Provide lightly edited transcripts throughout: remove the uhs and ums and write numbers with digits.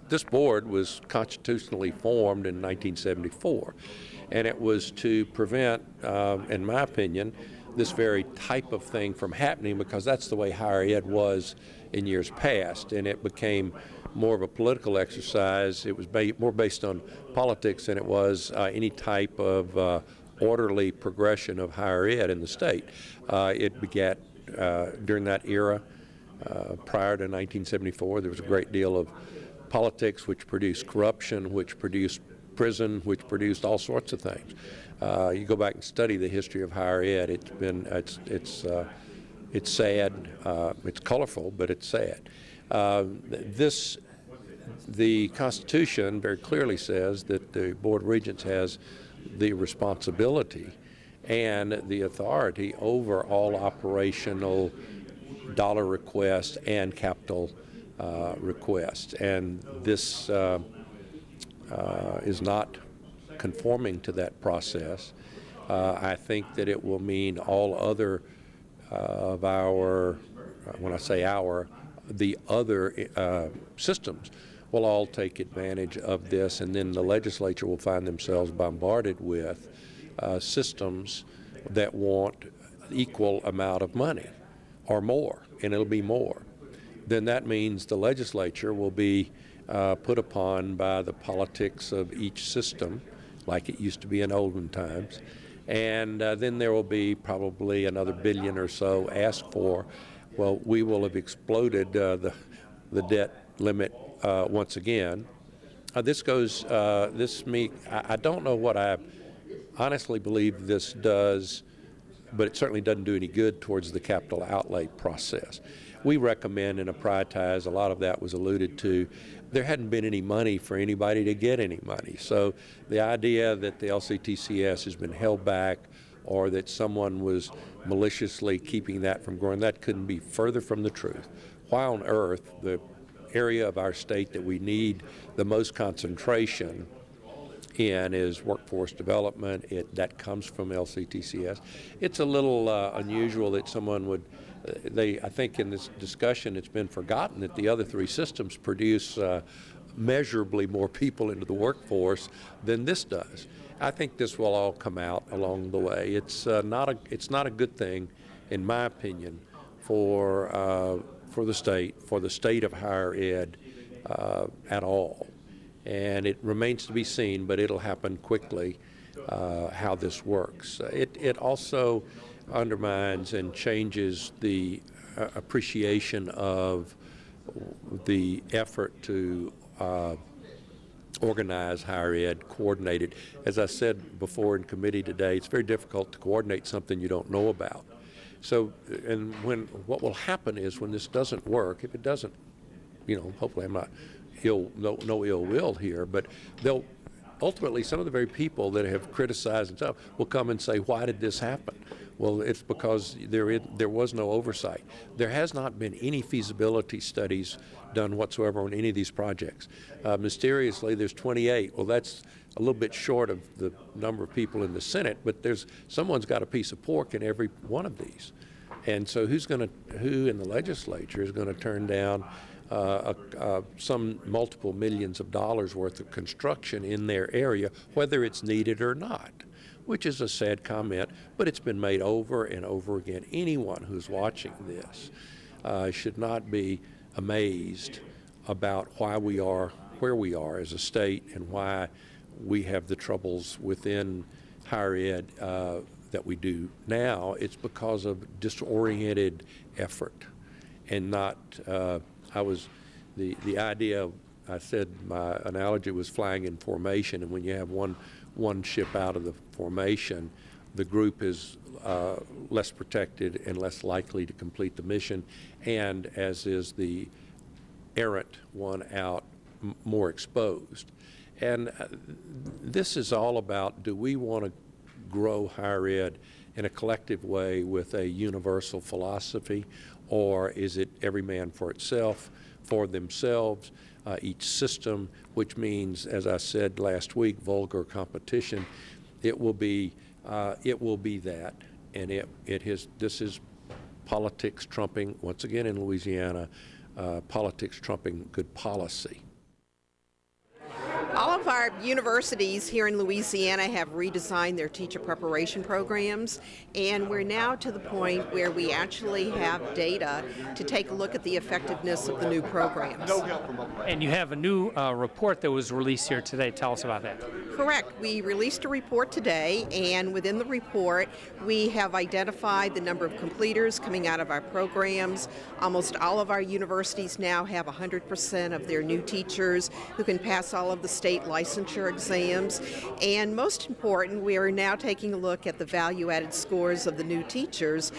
this board was constitutionally formed in 1974, and it was to prevent, in my opinion, this very type of thing from happening, because that's the way higher ed was in years past, and it became more of a political exercise. It was more based on politics than it was any type of orderly progression of higher ed in the state. It begat during that era, prior to 1974, there was a great deal of politics, which produced corruption, which produced prison, which produced all sorts of things. You go back and study the history of higher ed. It's sad. It's colorful, but it's sad. The Constitution very clearly says that the Board of Regents has the responsibility and the authority over all operational dollar requests and capital requests, and this is not conforming to that process. I think that it will mean all other of our, when I say our, the other systems will all take advantage of this, and then the legislature will find themselves bombarded with systems that want equal amount of money or more, and it'll be more. Then that means the legislature will be put upon by the politics of each system, like it used to be in olden times, and then there will be probably another billion or so asked for. Well, we will have exploded the debt limit once again. I don't know what I honestly believe this does, but it certainly doesn't do any good towards the capital outlay process. We recommend and prioritize, a lot of that was alluded to, there hadn't been any money for anybody to get any money. So the idea that the LCTCS has been held back or that someone was maliciously keeping that from growing, that couldn't be further from the truth. Why on earth the area of our state that we need the most concentration in is workforce development? That comes from LCTCS. It's a little unusual that someone would, I think in this discussion it's been forgotten that the other three systems produce measurably more people into the workforce than this does. I think this will all come out along the way. It's not a good thing, in my opinion, for the state of higher ed at all. And it remains to be seen, but it'll happen quickly, how this works. It also undermines and changes the appreciation of the effort to organize higher ed, coordinate it. As I said before in committee today, it's very difficult to coordinate something you don't know about. So, and what will happen is when this doesn't work, if it doesn't, hopefully I'm not no ill will here, but they'll ultimately, some of the very people that have criticized and stuff will come and say, why did this happen? Well, it's because there was no oversight. There has not been any feasibility studies done whatsoever on any of these projects. Mysteriously, there's 28. Well, that's a little bit short of the number of people in the Senate, but someone's got a piece of pork in every one of these. And so who in the legislature is going to turn down some multiple millions of dollars worth of construction in their area, whether it's needed or not? Which is a sad comment, but it's been made over and over again. Anyone who's watching this should not be amazed about why we are where we are as a state and why we have the troubles within higher ed that we do now. It's because of disoriented effort and not, the idea, I said my analogy was flying in formation, and when you have one ship out of the formation, the group is less protected and less likely to complete the mission, and as is the errant one out, more exposed. And this is all about, do we want to grow higher ed in a collective way with a universal philosophy, or is it every man for itself, for themselves, each system, which means, as I said last week, vulgar competition. It will be that, and this is politics trumping, once again in Louisiana, politics trumping good policy. All of our universities here in Louisiana have redesigned their teacher preparation programs, and we're now to the point where we actually have data to take a look at the effectiveness of the new programs. And you have a new report that was released here today. Tell us about that. Correct. We released a report today, and within the report, we have identified the number of completers coming out of our programs. Almost all of our universities now have 100% of their new teachers who can pass all of the state licensure exams. And most important, we are now taking a look at the value-added scores of the new teachers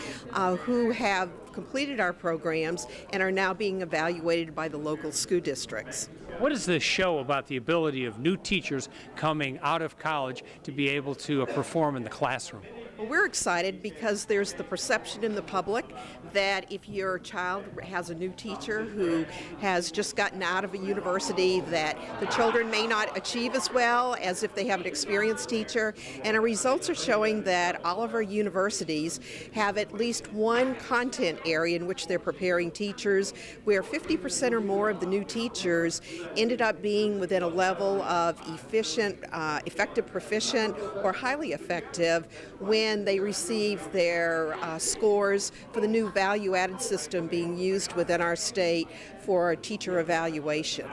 who have completed our programs and are now being evaluated by the local school districts. What does this show about the ability of new teachers coming out of college to be able to perform in the classroom? Well, we're excited because there's the perception in the public that if your child has a new teacher who has just gotten out of a university, that the children may not achieve as well as if they have an experienced teacher. And our results are showing that all of our universities have at least one content area in which they're preparing teachers, where 50% or more of the new teachers ended up being within a level of efficient, effective, proficient, or highly effective when they receive their scores for the new value-added system being used within our state for teacher evaluation.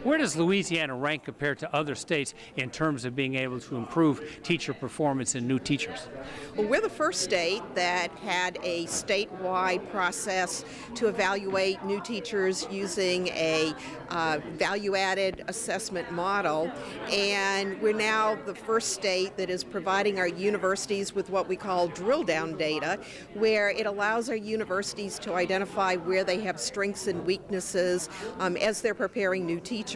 Where does Louisiana rank compared to other states in terms of being able to improve teacher performance in new teachers? Well, we're the first state that had a statewide process to evaluate new teachers using a value-added assessment model, and we're now the first state that is providing our universities with what we call drill-down data, where it allows our universities to identify where they have strengths and weaknesses as they're preparing new teachers.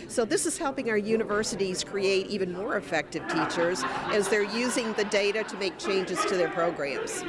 So this is helping our universities create even more effective teachers as they're using the data to make changes to their programs.